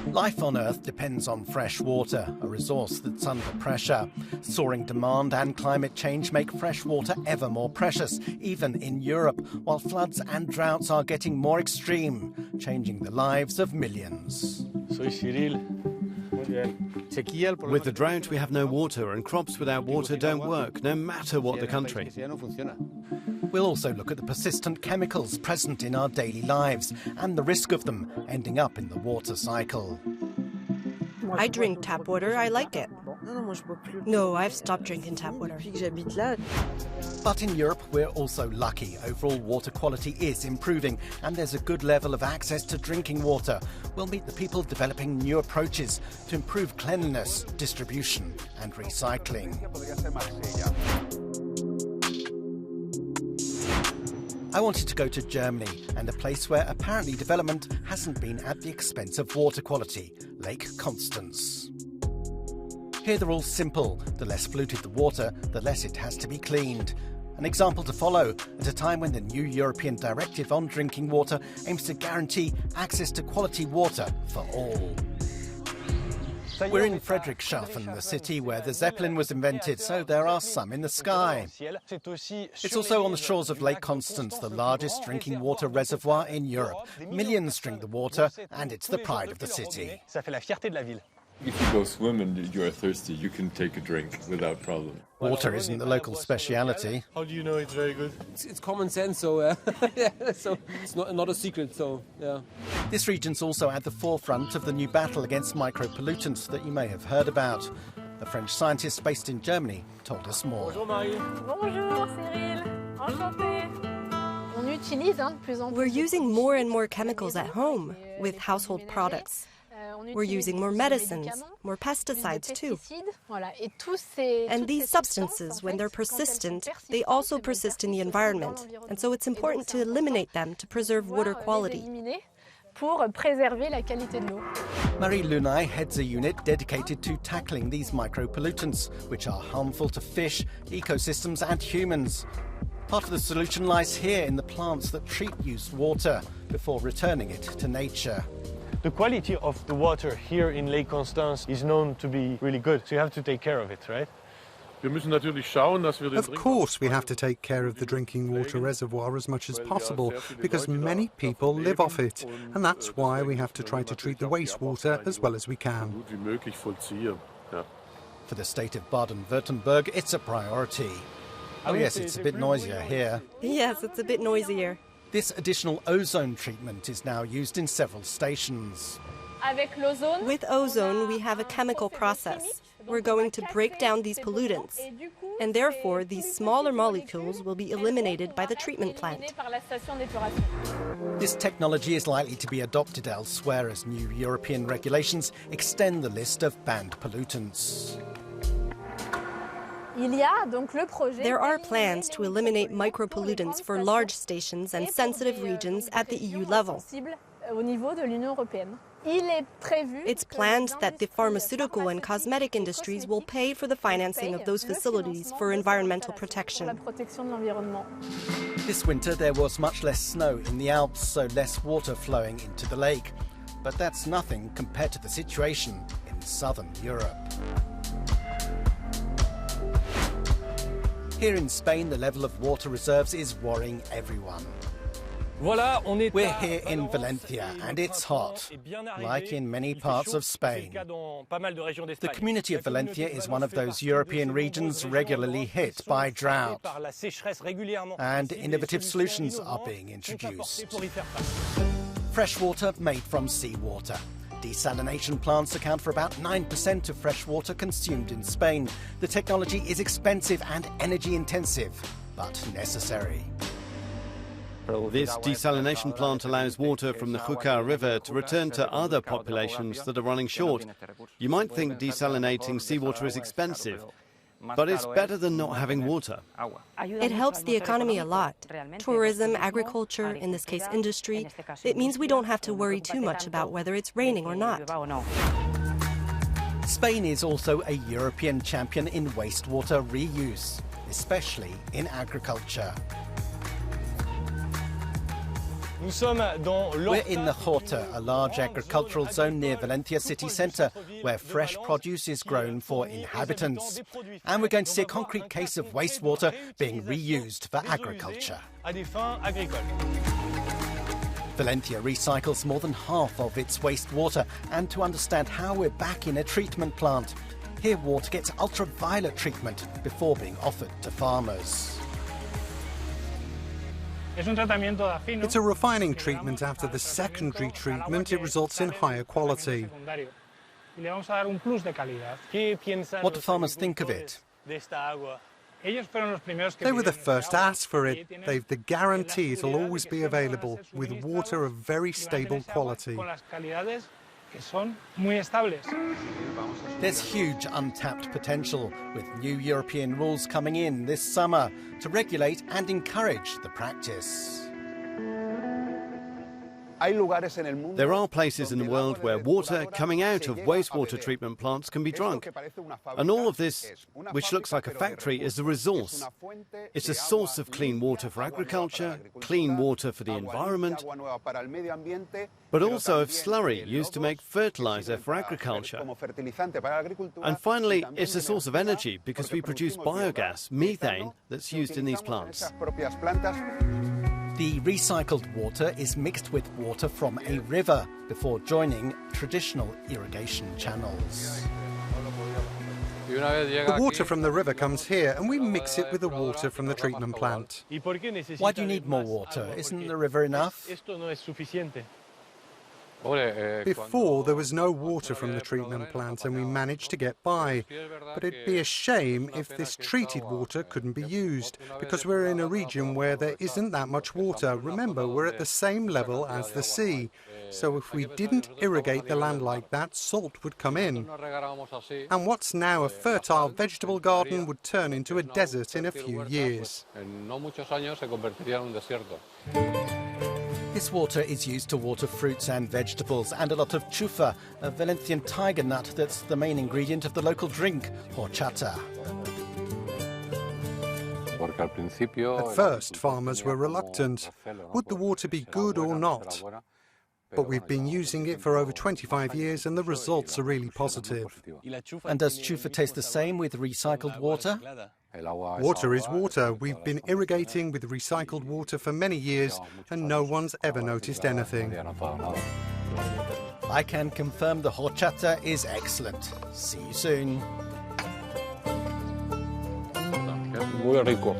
Life on Earth depends on fresh water, a resource that's under pressure. Soaring demand and climate change make fresh water ever more precious, even in Europe, while floods and droughts are getting more extreme, changing the lives of millions. With the drought, we have no water, and crops without water don't work, no matter what the country. We'll also look at the persistent chemicals present in our daily lives and the risk of them ending up in the water cycle. I drink tap water. I like it. No, I've stopped drinking tap water. But in Europe, we're also lucky. Overall water quality is improving and there's a good level of access to drinking water. We'll meet the people developing new approaches to improve cleanliness, distribution and recycling. I wanted to go to Germany and a place where apparently development hasn't been at the expense of water quality, Lake Constance. Here they're all simple. The less polluted the water, the less it has to be cleaned. An example to follow at a time when the new European Directive on Drinking Water aims to guarantee access to quality water for all. We're in Friedrichshafen, the city where the Zeppelin was invented, so there are some in the sky. It's also on the shores of Lake Constance, the largest drinking water reservoir in Europe. Millions drink the water, and it's the pride of the city. If you go swim and you are thirsty, you can take a drink without problem. Water isn't the local speciality. How do you know it's very good? It's common sense, so so it's not a secret. So yeah. This region's also at the forefront of the new battle against micropollutants that you may have heard about. A French scientist based in Germany told us more. Bonjour Marie. Bonjour Cyril. Enchanté. We're using more and more chemicals at home with household products. We're using more medicines, more pesticides too. And these substances, when they're persistent, they also persist in the environment. And so it's important to eliminate them to preserve water quality. Marie Lunay heads a unit dedicated to tackling these micropollutants, which are harmful to fish, ecosystems and humans. Part of the solution lies here in the plants that treat used water before returning it to nature. The quality of the water here in Lake Constance is known to be really good, so you have to take care of it, right? Of course we have to take care of the drinking water reservoir as much as possible, because many people live off it, and that's why we have to try to treat the wastewater as well as we can. For the state of Baden-Württemberg, it's a priority. Oh yes, it's a bit noisier here. Yes, it's a bit noisier. This additional ozone treatment is now used in several stations. With ozone, we have a chemical process. We're going to break down these pollutants, and therefore these smaller molecules will be eliminated by the treatment plant. This technology is likely to be adopted elsewhere as new European regulations extend the list of banned pollutants. There are plans to eliminate micropollutants for large stations and sensitive regions at the EU level. It's planned that the pharmaceutical and cosmetic industries will pay for the financing of those facilities for environmental protection. This winter there was much less snow in the Alps, so less water flowing into the lake. But that's nothing compared to the situation in southern Europe. Here in Spain, the level of water reserves is worrying everyone. We're here in Valencia, and it's hot, like in many parts of Spain. The community of Valencia is one of those European regions regularly hit by drought, and innovative solutions are being introduced. Fresh water made from seawater. Desalination plants account for about 9% of fresh water consumed in Spain. The technology is expensive and energy-intensive, but necessary. This desalination plant allows water from the Júcar River to return to other populations that are running short. You might think desalinating seawater is expensive, but it's better than not having water. It helps the economy a lot. Tourism, agriculture, in this case industry. It means we don't have to worry too much about whether it's raining or not. Spain is also a European champion in wastewater reuse, especially in agriculture. We're in the Horta, a large agricultural zone near Valencia city centre, where fresh produce is grown for inhabitants. And we're going to see a concrete case of wastewater being reused for agriculture. Valencia recycles more than half of its wastewater, and to understand how we're back in a treatment plant. Here water gets ultraviolet treatment before being offered to farmers. It's a refining treatment. After the secondary treatment, it results in higher quality. What do farmers think of it? They were the first to ask for it. They've the guarantee it'll always be available, with water of very stable quality. There's huge untapped potential, with new European rules coming in this summer to regulate and encourage the practice. There are places in the world where water coming out of wastewater treatment plants can be drunk. And all of this, which looks like a factory, is a resource. It's a source of clean water for agriculture, clean water for the environment, but also of slurry used to make fertilizer for agriculture. And finally, it's a source of energy because we produce biogas, methane, that's used in these plants. The recycled water is mixed with water from a river before joining traditional irrigation channels. The water from the river comes here and we mix it with the water from the treatment plant. Why do you need more water? Isn't the river enough? Before, there was no water from the treatment plant and we managed to get by. But it'd be a shame if this treated water couldn't be used, because we're in a region where there isn't that much water. Remember, we're at the same level as the sea. So if we didn't irrigate the land like that, salt would come in. And what's now a fertile vegetable garden would turn into a desert in a few years. This water is used to water fruits and vegetables, and a lot of chufa, a Valencian tiger nut that's the main ingredient of the local drink, horchata. At first, farmers were reluctant. Would the water be good or not? But we've been using it for over 25 years and the results are really positive. And does chufa taste the same with recycled water? Water is water. We've been irrigating with recycled water for many years and no one's ever noticed anything. I can confirm the horchata is excellent. See you soon. Muy rico.